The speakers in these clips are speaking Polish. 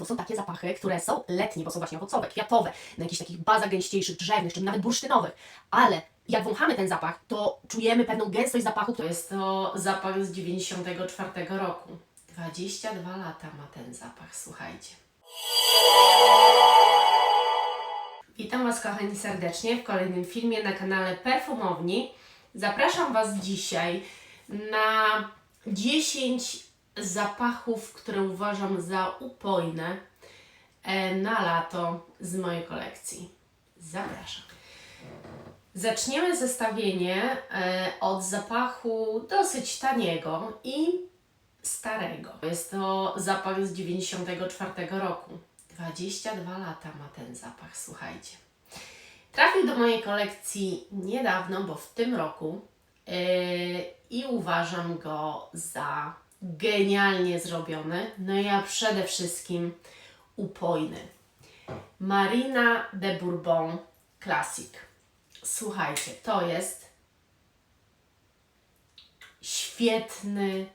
To są takie zapachy, które są letnie, bo są właśnie owocowe, kwiatowe, na jakichś takich bazach gęściejszych, drzewnych, czy nawet bursztynowych. Ale jak wąchamy ten zapach, to czujemy pewną gęstość zapachu. To jest to zapach z 94 roku. 22 lata ma ten zapach, słuchajcie. Witam Was, kochani, serdecznie w kolejnym filmie na kanale Perfumowni. Zapraszam Was dzisiaj na 10 zapachów, które uważam za upojne na lato z mojej kolekcji. Zapraszam. Zaczniemy zestawienie od zapachu dosyć taniego i starego. Jest to zapach z 94 roku. 22 lata ma ten zapach, słuchajcie. Trafił do mojej kolekcji niedawno, bo w tym roku i uważam go za genialnie zrobiony, no i a przede wszystkim upojny. Marina de Bourbon Classic. Słuchajcie, to jest świetny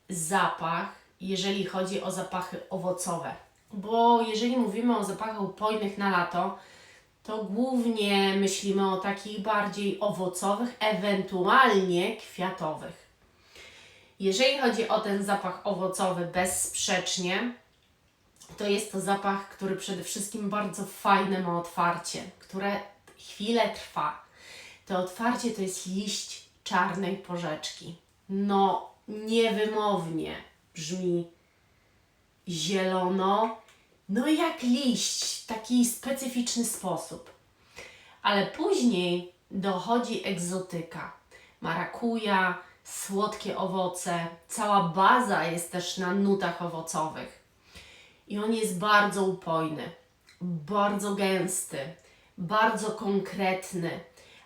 zapach, jeżeli chodzi o zapachy owocowe. Bo jeżeli mówimy o zapachach upojnych na lato, to głównie myślimy o takich bardziej owocowych, ewentualnie kwiatowych. Jeżeli chodzi o ten zapach owocowy, bezsprzecznie, to jest to zapach, który przede wszystkim bardzo fajne ma otwarcie, które chwilę trwa. To otwarcie to jest liść czarnej porzeczki. No, niewymownie brzmi zielono, no jak liść, w taki specyficzny sposób. Ale później dochodzi egzotyka. Marakuja, słodkie owoce, cała baza jest też na nutach owocowych. I on jest bardzo upojny, bardzo gęsty, bardzo konkretny,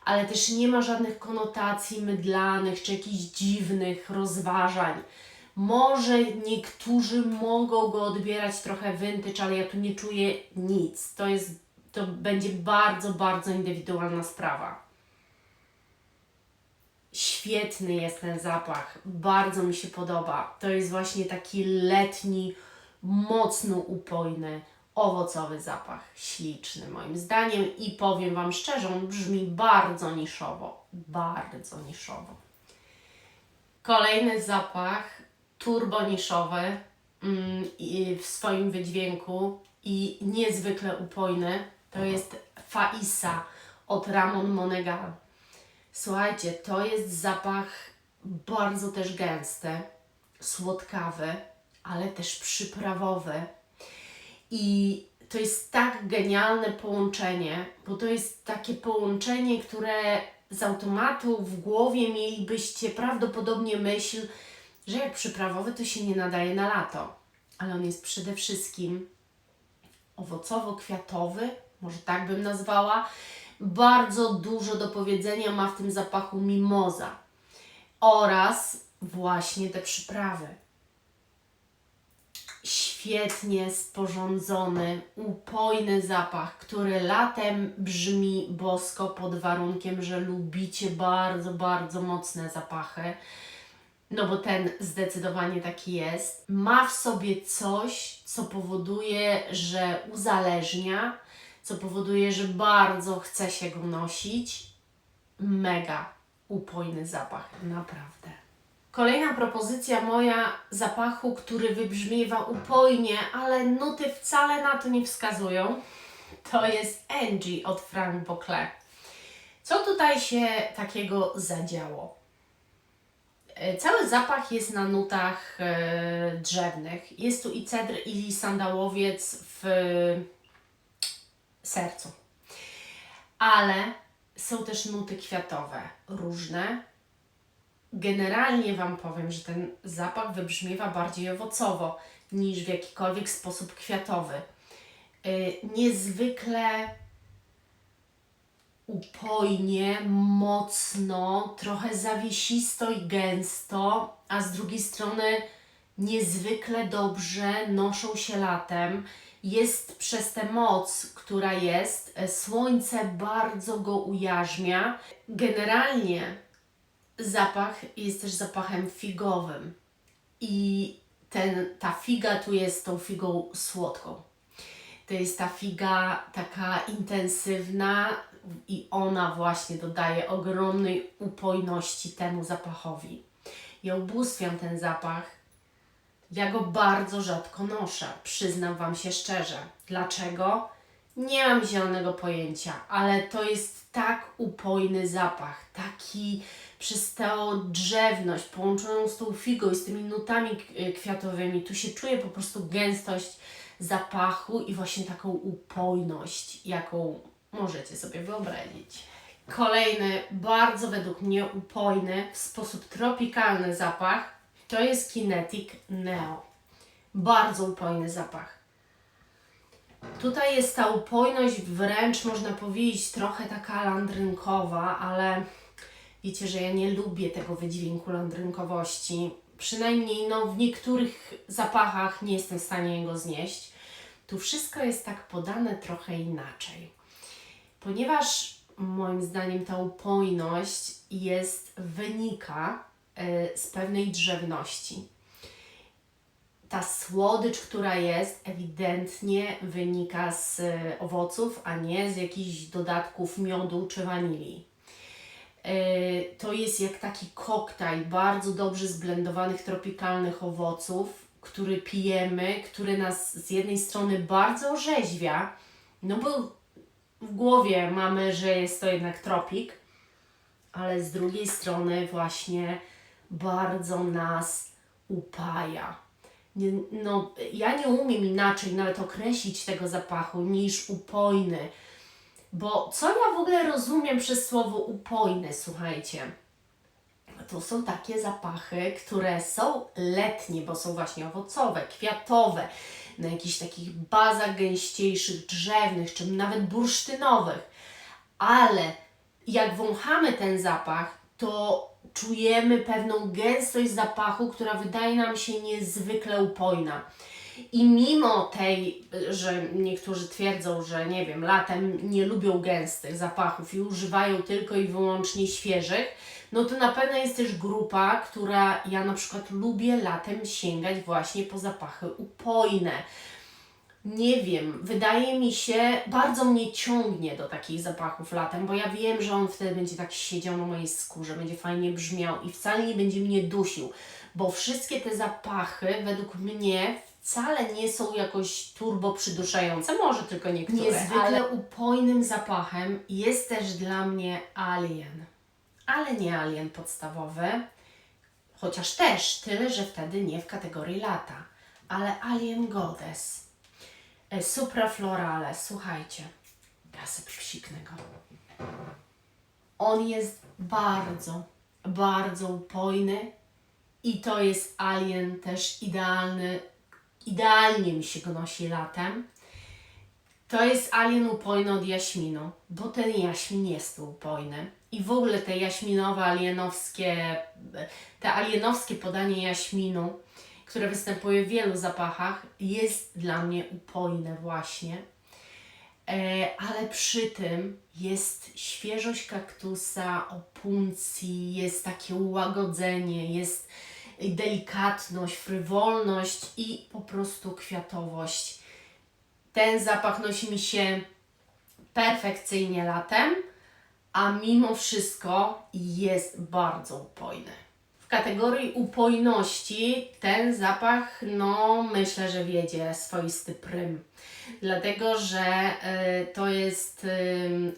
ale też nie ma żadnych konotacji mydlanych czy jakichś dziwnych rozważań. Może niektórzy mogą go odbierać trochę vintage, ale ja tu nie czuję nic. To będzie bardzo, bardzo indywidualna sprawa. Świetny jest ten zapach, bardzo mi się podoba. To jest właśnie taki letni, mocno upojny, owocowy zapach. Śliczny moim zdaniem i powiem Wam szczerze, on brzmi bardzo niszowo. Bardzo niszowo. Kolejny zapach turboniszowy w swoim wydźwięku i niezwykle upojny to jest Faisa od Ramon Monegal. Słuchajcie, to jest zapach bardzo też gęsty, słodkawy, ale też przyprawowy. I to jest tak genialne połączenie, bo to jest takie połączenie, które z automatu w głowie mielibyście prawdopodobnie myśl, że jak przyprawowy to się nie nadaje na lato. Ale on jest przede wszystkim owocowo-kwiatowy, może tak bym nazwała. Bardzo dużo do powiedzenia ma w tym zapachu mimoza oraz właśnie te przyprawy. Świetnie sporządzony, upojny zapach, który latem brzmi bosko pod warunkiem, że lubicie bardzo, bardzo mocne zapachy. No bo ten zdecydowanie taki jest. Ma w sobie coś, co powoduje, że uzależnia, co powoduje, że bardzo chce się go nosić. Mega upojny zapach, naprawdę. Kolejna propozycja moja zapachu, który wybrzmiewa upojnie, ale nuty wcale na to nie wskazują, to jest Angie od Franck Boclet. Co tutaj się takiego zadziało? Cały zapach jest na nutach drzewnych. Jest tu i cedr, i sandałowiec w sercu. Ale są też nuty kwiatowe, różne. Generalnie Wam powiem, że ten zapach wybrzmiewa bardziej owocowo niż w jakikolwiek sposób kwiatowy. Niezwykle upojnie, mocno, trochę zawiesisto i gęsto, a z drugiej strony niezwykle dobrze noszą się latem. Jest przez tę moc, która jest, słońce bardzo go ujarzmia. Generalnie zapach jest też zapachem figowym i ta figa tu jest tą figą słodką. To jest ta figa taka intensywna i ona właśnie dodaje ogromnej upojności temu zapachowi. Ja ubóstwiam ten zapach. Ja go bardzo rzadko noszę, przyznam Wam się szczerze. Dlaczego? Nie mam zielonego pojęcia, ale to jest tak upojny zapach, taki przez tę drzewność połączoną z tą figą i z tymi nutami kwiatowymi. Tu się czuje po prostu gęstość zapachu i właśnie taką upojność, jaką możecie sobie wyobrazić. Kolejny, bardzo według mnie upojny, w sposób tropikalny zapach to jest Kinetic Neo. Bardzo upojny zapach. Tutaj jest ta upojność wręcz, można powiedzieć, trochę taka landrynkowa, ale wiecie, że ja nie lubię tego wydźwięku landrynkowości. Przynajmniej w niektórych zapachach nie jestem w stanie jego znieść. Tu wszystko jest tak podane trochę inaczej. Ponieważ moim zdaniem ta upojność wynika z pewnej drzewności. Ta słodycz, która jest, ewidentnie wynika z owoców, a nie z jakichś dodatków miodu czy wanilii. To jest jak taki koktajl bardzo dobrze zblendowanych tropikalnych owoców, który pijemy, który nas z jednej strony bardzo orzeźwia, no bo w głowie mamy, że jest to jednak tropik, ale z drugiej strony właśnie bardzo nas upaja. Ja nie umiem inaczej nawet określić tego zapachu niż upojny, bo co ja w ogóle rozumiem przez słowo upojny, słuchajcie? To są takie zapachy, które są letnie, bo są właśnie owocowe, kwiatowe, na jakichś takich bazach gęściejszych, drzewnych, czy nawet bursztynowych. Ale jak wąchamy ten zapach, to czujemy pewną gęstość zapachu, która wydaje nam się niezwykle upojna. I mimo tej, że niektórzy twierdzą, że nie wiem, latem nie lubią gęstych zapachów i używają tylko i wyłącznie świeżych, no to na pewno jest też grupa, która ja na przykład lubię latem sięgać właśnie po zapachy upojne. Nie wiem, wydaje mi się, bardzo mnie ciągnie do takich zapachów latem, bo ja wiem, że on wtedy będzie tak siedział na mojej skórze, będzie fajnie brzmiał i wcale nie będzie mnie dusił, bo wszystkie te zapachy według mnie wcale nie są jakoś turbo przyduszające, może tylko niektóre. Niezwykle upojnym zapachem jest też dla mnie Alien, ale nie Alien podstawowy, chociaż też tyle, że wtedy nie w kategorii lata, ale Alien Goddess. Supraflorale, słuchajcie, ja sobie psiknę go. On jest bardzo, bardzo upojny i to jest Alien też idealny, idealnie mi się go nosi latem. To jest Alien upojny od jaśminu, bo ten jaśmin jest tu upojny. I w ogóle te jaśminowe, alienowskie podanie jaśminu, które występuje w wielu zapachach, jest dla mnie upojne właśnie. Ale przy tym jest świeżość kaktusa, opuncji, jest takie ułagodzenie, jest delikatność, frywolność i po prostu kwiatowość. Ten zapach nosi mi się perfekcyjnie latem, a mimo wszystko jest bardzo upojny. W kategorii upojności ten zapach, myślę, że wiedzie swoisty prym. Dlatego, że to jest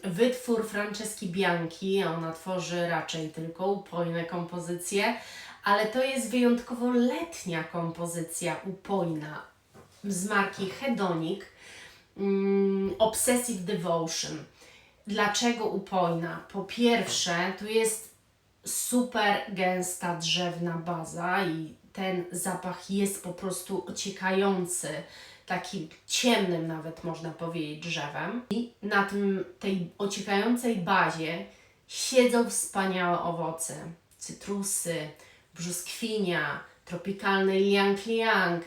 wytwór Franceski Bianchi, ona tworzy raczej tylko upojne kompozycje, ale to jest wyjątkowo letnia kompozycja upojna z marki Hedonic, Obsessive Devotion. Dlaczego upojna? Po pierwsze, tu jest super gęsta drzewna baza i ten zapach jest po prostu ociekający, takim ciemnym nawet można powiedzieć drzewem. I na tej ociekającej bazie siedzą wspaniałe owoce, cytrusy, brzoskwinia, tropikalny ylang-ylang.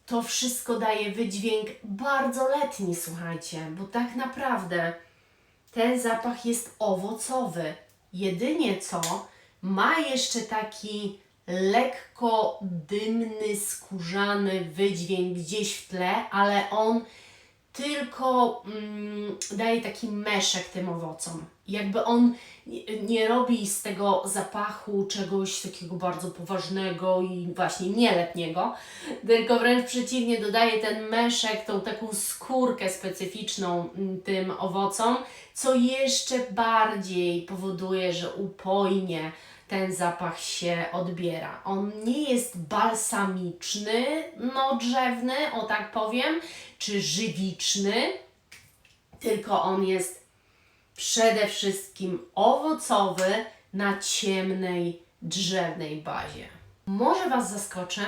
To wszystko daje wydźwięk bardzo letni, słuchajcie, bo tak naprawdę ten zapach jest owocowy. Jedynie co, ma jeszcze taki lekko dymny, skórzany wydźwięk gdzieś w tle, ale on tylko daje taki meszek tym owocom. Jakby on nie robi z tego zapachu czegoś takiego bardzo poważnego i właśnie nieletniego, tylko wręcz przeciwnie, dodaje ten meszek, tą taką skórkę specyficzną tym owocom, co jeszcze bardziej powoduje, że upojnie ten zapach się odbiera. On nie jest balsamiczny, no drzewny, o tak powiem, czy żywiczny, tylko on jest przede wszystkim owocowy na ciemnej, drzewnej bazie. Może Was zaskoczę,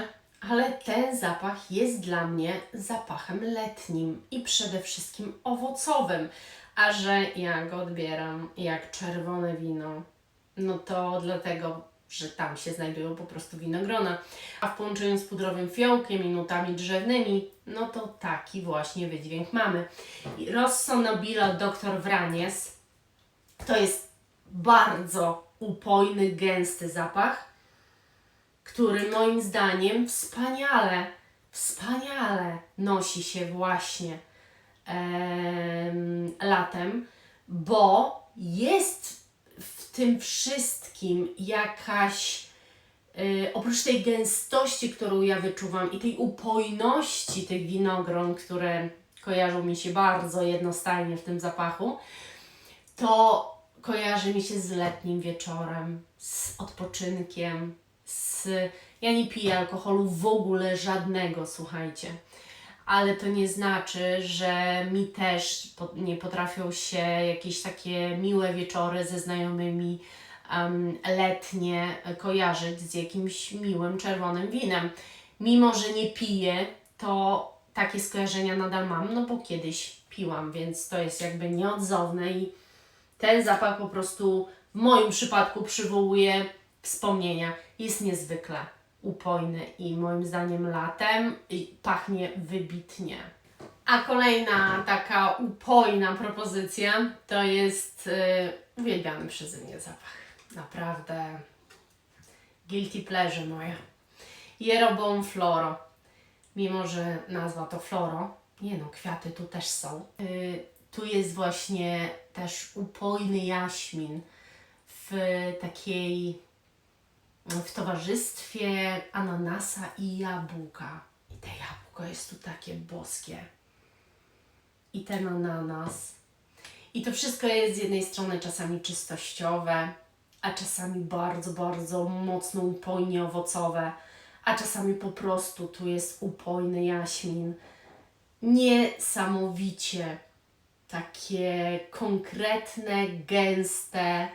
ale ten zapach jest dla mnie zapachem letnim i przede wszystkim owocowym, a że ja go odbieram jak czerwone wino, no to dlatego, że tam się znajdują po prostu winogrona, a w połączeniu z pudrowym fiołkiem i nutami drzewnymi, no to taki właśnie wydźwięk mamy. I Rosso Nobile Dr. Vranes to jest bardzo upojny, gęsty zapach, który moim zdaniem wspaniale nosi się właśnie latem, bo jest w tym wszystkim jakaś, oprócz tej gęstości, którą ja wyczuwam i tej upojności tych winogron, które kojarzą mi się bardzo jednostajnie w tym zapachu, to kojarzy mi się z letnim wieczorem, z odpoczynkiem, ja nie piję alkoholu w ogóle żadnego, słuchajcie. Ale to nie znaczy, że mi też nie potrafią się jakieś takie miłe wieczory ze znajomymi letnie kojarzyć z jakimś miłym czerwonym winem. Mimo że nie piję, to takie skojarzenia nadal mam, no bo kiedyś piłam, więc to jest jakby nieodzowne i ten zapach po prostu w moim przypadku przywołuje wspomnienia. Jest niezwykle upojny i moim zdaniem latem pachnie wybitnie. A kolejna taka upojna propozycja to jest uwielbiany przeze mnie zapach. Naprawdę guilty pleasure moja. Jeroboam Floro. Mimo że nazwa to Floro, nie no, kwiaty tu też są. Tu jest właśnie też upojny jaśmin w towarzystwie ananasa i jabłka. I te jabłko jest tu takie boskie. I ten ananas. I to wszystko jest z jednej strony czasami czystościowe, a czasami bardzo, bardzo mocno upojnie owocowe, a czasami po prostu tu jest upojny jaśmin. Niesamowicie takie konkretne, gęste,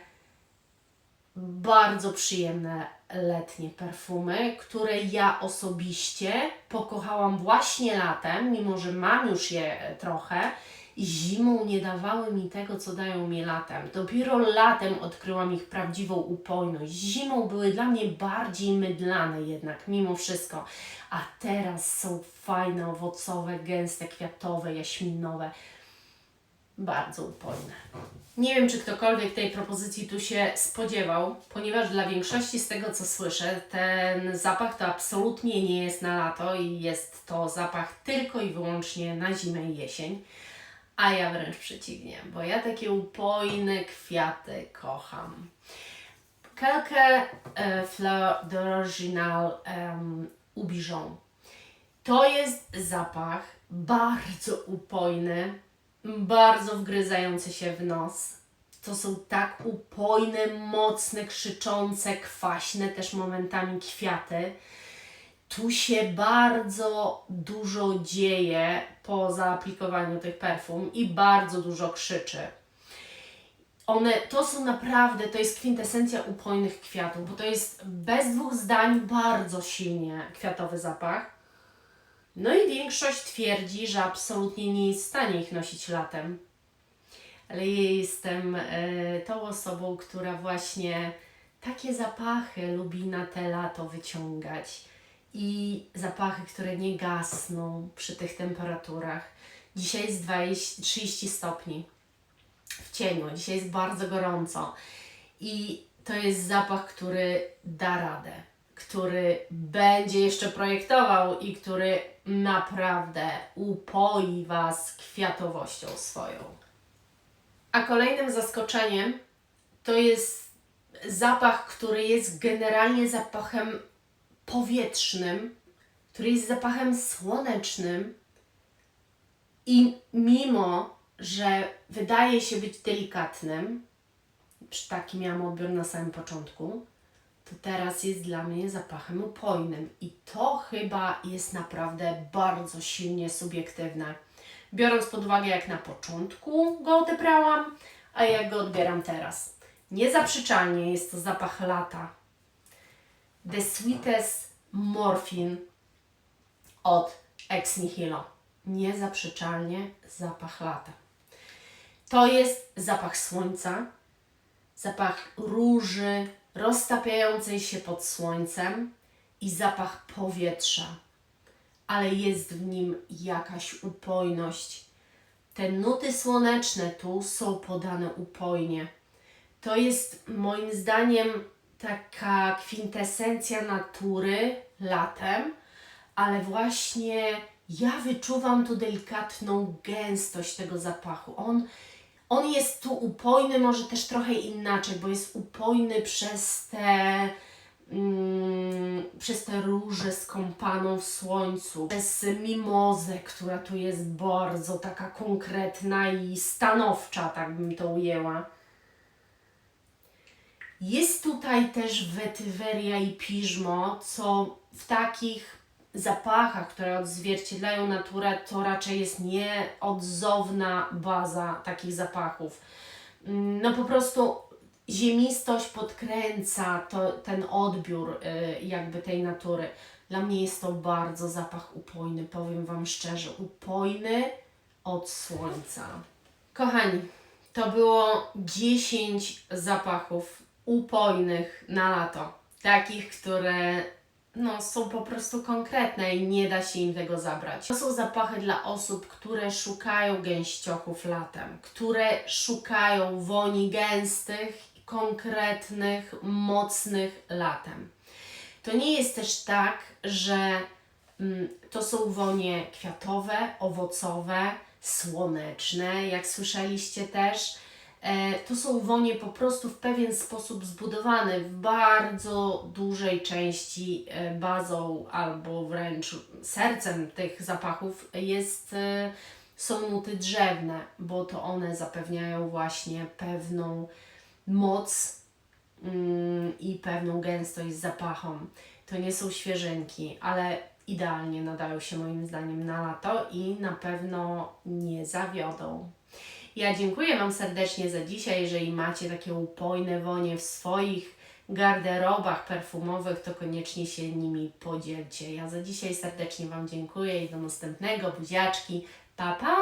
bardzo przyjemne letnie perfumy, które ja osobiście pokochałam właśnie latem, mimo że mam już je trochę i zimą nie dawały mi tego, co dają mi latem. Dopiero latem odkryłam ich prawdziwą upojność. Zimą były dla mnie bardziej mydlane jednak, mimo wszystko. A teraz są fajne, owocowe, gęste, kwiatowe, jaśminowe. Bardzo upojne. Nie wiem, czy ktokolwiek tej propozycji tu się spodziewał, ponieważ dla większości z tego, co słyszę, ten zapach to absolutnie nie jest na lato i jest to zapach tylko i wyłącznie na zimę i jesień. A ja wręcz przeciwnie, bo ja takie upojne kwiaty kocham. Quelques fleurs d'original Aubigeon. To jest zapach bardzo upojny, bardzo wgryzający się w nos. To są tak upojne, mocne, krzyczące, kwaśne też momentami kwiaty. Tu się bardzo dużo dzieje po zaaplikowaniu tych perfum i bardzo dużo krzyczy. To są naprawdę, to jest kwintesencja upojnych kwiatów, bo to jest bez dwóch zdań bardzo silnie kwiatowy zapach. No i większość twierdzi, że absolutnie nie jest w stanie ich nosić latem. Ale ja jestem tą osobą, która właśnie takie zapachy lubi na te lato wyciągać. I zapachy, które nie gasną przy tych temperaturach. Dzisiaj jest 30 stopni w cieniu, dzisiaj jest bardzo gorąco. I to jest zapach, który da radę, który będzie jeszcze projektował i który naprawdę upoi Was kwiatowością swoją. A kolejnym zaskoczeniem to jest zapach, który jest generalnie zapachem powietrznym, który jest zapachem słonecznym i mimo, że wydaje się być delikatnym, taki miałam odbiór na samym początku, to teraz jest dla mnie zapachem upojnym i to chyba jest naprawdę bardzo silnie subiektywne. Biorąc pod uwagę, jak na początku go odebrałam, a jak go odbieram teraz. Niezaprzeczalnie jest to zapach lata. The Sweetest Morphine od Ex Nihilo. Niezaprzeczalnie zapach lata. To jest zapach słońca, zapach róży roztapiającej się pod słońcem i zapach powietrza, ale jest w nim jakaś upojność. Te nuty słoneczne tu są podane upojnie. To jest moim zdaniem taka kwintesencja natury latem, ale właśnie ja wyczuwam tu delikatną gęstość tego zapachu. On jest tu upojny, może też trochę inaczej, bo jest upojny przez te róże skąpaną w słońcu, przez mimozę, która tu jest bardzo taka konkretna i stanowcza, tak bym to ujęła. Jest tutaj też wetyweria i piżmo, co w takich zapachach, które odzwierciedlają naturę, to raczej jest nieodzowna baza takich zapachów. No po prostu ziemistość podkręca ten odbiór jakby tej natury. Dla mnie jest to bardzo zapach upojny, powiem Wam szczerze, upojny od słońca. Kochani, to było 10 zapachów upojnych na lato. Takich, które są po prostu konkretne i nie da się im tego zabrać. To są zapachy dla osób, które szukają gęściochów latem, które szukają woni gęstych, konkretnych, mocnych latem. To nie jest też tak, że to są wonie kwiatowe, owocowe, słoneczne, jak słyszeliście też. To są wonie po prostu w pewien sposób zbudowane, w bardzo dużej części bazą albo wręcz sercem tych zapachów są nuty drzewne, bo to one zapewniają właśnie pewną moc i pewną gęstość zapachom. To nie są świeżynki, ale idealnie nadają się moim zdaniem na lato i na pewno nie zawiodą. Ja dziękuję Wam serdecznie za dzisiaj. Jeżeli macie takie upojne wonie w swoich garderobach perfumowych, to koniecznie się nimi podzielcie. Ja za dzisiaj serdecznie Wam dziękuję i do następnego. Buziaczki. Pa, pa!